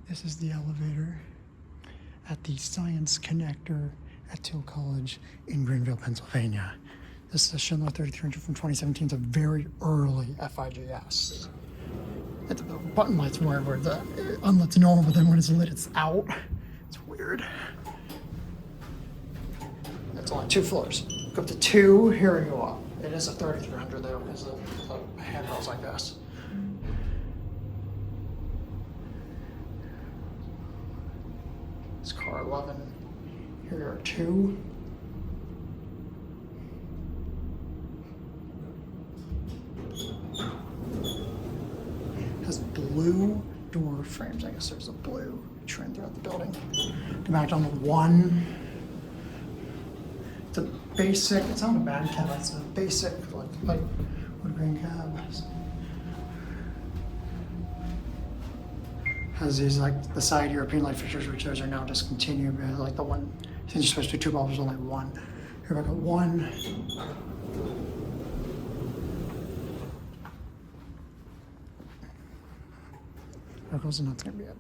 This is the elevator at the Science Connector at Thiel College in Greenville, Pennsylvania. This is a Schindler 3300 from 2017. It's a very early FIGS. The button light's weird where the unlit's normal, but then when it's lit, it's out. It's weird. It's only 2 floors. Go up to 2, here we go up. It is a 3300 though, because the handrail's like this. It's car 11. Here are 2. Has blue door frames. I guess there's a blue trim throughout the building. Come back on the 1. It's a basic, it's not a bad cab, it's a basic like wood grain cab. Has these like the side European light fixtures, which those are now discontinued, but like the one, I think you're supposed to do 2 bulbs, there's only 1. Here we got 1. There goes, and that's gonna be it.